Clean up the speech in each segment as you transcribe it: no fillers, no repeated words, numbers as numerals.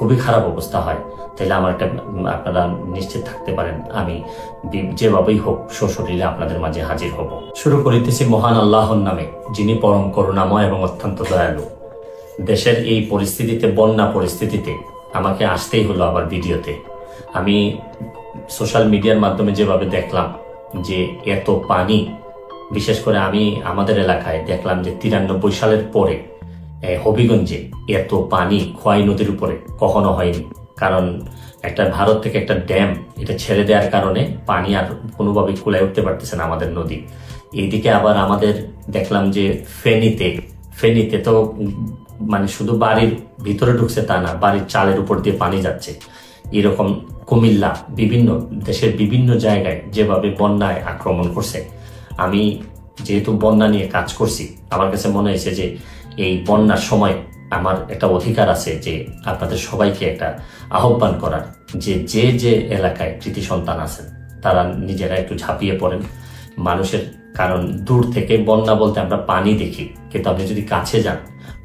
খুবই খারাপ অবস্থা হয়, তাহলে আমার একটা আপনারা নিশ্চিত থাকতে পারেন আমি যেভাবেই হোক সশরীরে আপনাদের মাঝে হাজির হব। শুরু করিতেছি মহান আল্লাহর নামে, যিনি পরম করুণাময় এবং অত্যন্ত দয়ালু। দেশের এই পরিস্থিতিতে, বন্যা পরিস্থিতিতে আমাকে আসতেই হলো আবার ভিডিওতে। আমি সোশ্যাল মিডিয়ার মাধ্যমে যেভাবে দেখলাম যে এত পানি, বিশেষ করে আমি আমাদের এলাকায় দেখলাম যে 93 সালের পরে হবিগঞ্জে এত পানি খোয়াই নদীর উপরে কখনো হয়নি। কারণ একটা ভারত থেকে একটা ড্যাম এটা ছেড়ে দেওয়ার কারণে পানি আর কোনোভাবে কুলায় উঠতে পারতেছে না আমাদের নদী। এইদিকে আবার আমাদের দেখলাম যে ফেনীতে তো মানে শুধু বাড়ির ভিতরে ঢুকছে তা না, বাড়ির চালের উপর দিয়ে পানি যাচ্ছে। এরকম কুমিল্লা, বিভিন্ন দেশের বিভিন্ন জায়গায় যেভাবে বন্যায় আক্রমণ করছে। আমি যেহেতু বন্যা নিয়ে কাজ করছি, আমার কাছে মনে হয়েছে যে এই বন্যার সময় আমার একটা অধিকার আছে যে আপনাদের সবাইকে একটা আহ্বান করার, যে যে যে এলাকায় কৃতি সন্তান আছেন তারা নিজেরা একটু ঝাঁপিয়ে পড়েন মানুষের। কারণ দূর থেকে বন্যা বলতে আমরা পানি দেখি, কিন্তু আপনি যদি কাছে যান,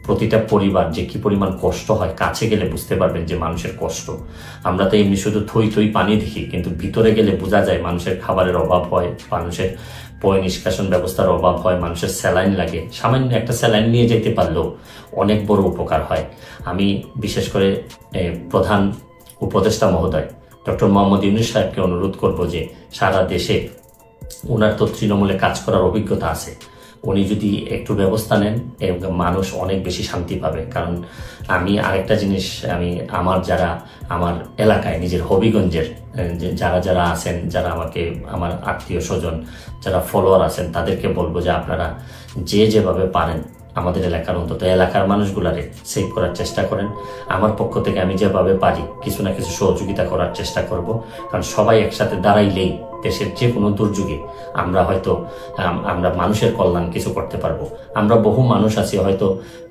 প্রতিটা পরিবার যে কি পরিমাণ কষ্ট হয়, কাছে গেলে বুঝতে পারবেন যে মানুষের কষ্ট। আমরা তো এমনি শুধু থই পানি দেখি, কিন্তু ভিতরে গেলে বোঝা যায় মানুষের খাবারের অভাব হয়, মানুষের পয় নিষ্কাশন ব্যবস্থার অভাব হয়, মানুষের স্যালাইন লাগে। সামান্য একটা স্যালাইন নিয়ে যেতে পারলেও অনেক বড় উপকার হয়। আমি বিশেষ করে প্রধান উপদেষ্টা মহোদয় ডক্টর মোহাম্মদ ইউনূস সাহেবকে অনুরোধ করব যে সারা দেশে ওনার তো তৃণমূলে কাজ করার অভিজ্ঞতা আছে, উনি যদি একটু ব্যবস্থা নেন মানুষ অনেক বেশি শান্তি পাবে। কারণ আমি আরেকটা জিনিস, আমি আমার এলাকায় নিজের হবিগঞ্জের যারা আছেন, যারা আমাকে আমার আত্মীয় স্বজন যারা ফলোয়ার আছেন, তাদেরকে বলবো যে আপনারা যেভাবে পারেন আমাদের এলাকার, অন্তত এলাকার মানুষগুলারে সেভ করার চেষ্টা করেন। আমার পক্ষ থেকে আমি যেভাবে পারি কিছু না কিছু সহযোগিতা করার চেষ্টা করব। কারণ সবাই একসাথে দাঁড়াইলেই দেশের যে কোনো দুর্যোগে আমরা মানুষের কল্যাণ কিছু করতে পারবো। আমরা বহু মানুষ আছি, হয়তো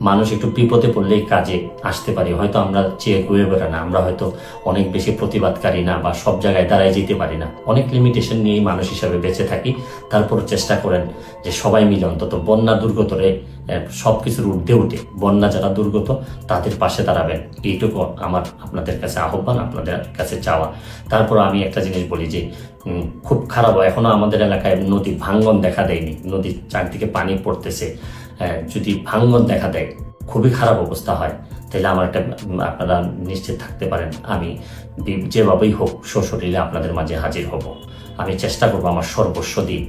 মানুষ একটু বিপদে পড়লেই কাজে আসতে পারি, হয়তো আমরা চেয়ে ঘুরে বেড়া না, আমরা হয়তো অনেক বেশি প্রতিবাদকারী না, বা সব জায়গায় দাঁড়ায় যেতে পারি না, অনেক লিমিটেশন নিয়েই মানুষ হিসাবে বেঁচে থাকি। তারপর চেষ্টা করেন যে সবাই মিলে অন্তত বন্যা দুর্গতরে সবকিছুর ঊর্ধ্বে উঠে বন্যা যারা দুর্গত তাদের পাশে দাঁড়াবেন, এইটুকু আমার আপনাদের কাছে আহ্বান, আপনাদের কাছে চাওয়া। তারপর আমি একটা জিনিস বলি যে খুব খারাপ, এখনো আমাদের এলাকায় নদী ভাঙ্গন দেখা দেয়নি, নদীর চারদিকে পানি পড়তেছে। যদি ভাঙ্গন দেখা দেয়, খুবই খারাপ অবস্থা হয়, তাহলে আমার একটা আপনারা নিশ্চিত থাকতে পারেন আমি যেভাবেই হোক সশরীরে আপনাদের মাঝে হাজির হব। আমি চেষ্টা করবো আমার সর্বস্ব দিয়ে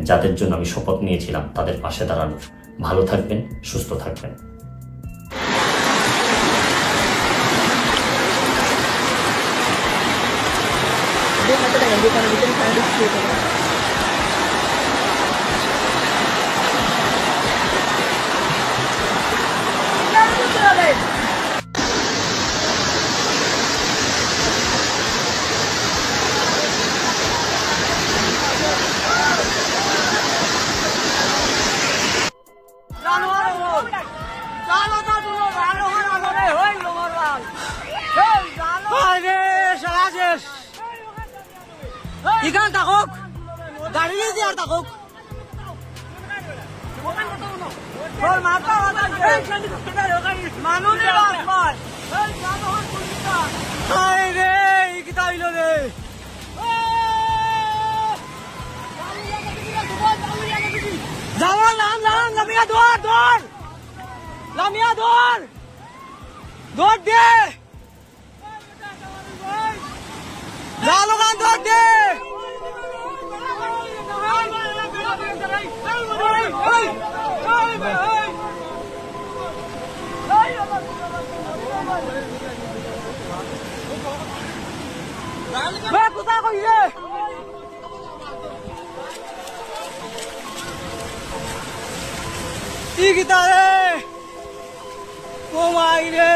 যাদের জন্য আমি শপথ নিয়েছিলাম তাদের পাশে দাঁড়ানোর। ভালো থাকবেন, সুস্থ থাকবেন। ইখান থাকুক, গাড়ি দিয়ে আর থাকুক। মানুষ রে কিতা হইল রে, যাওয়ার নাম লামিয়া দৌড় লামিয়া দৌড় দে জালুগান দৌড় দে। কোথা কইলে কি গীতা রে ও মাই রে।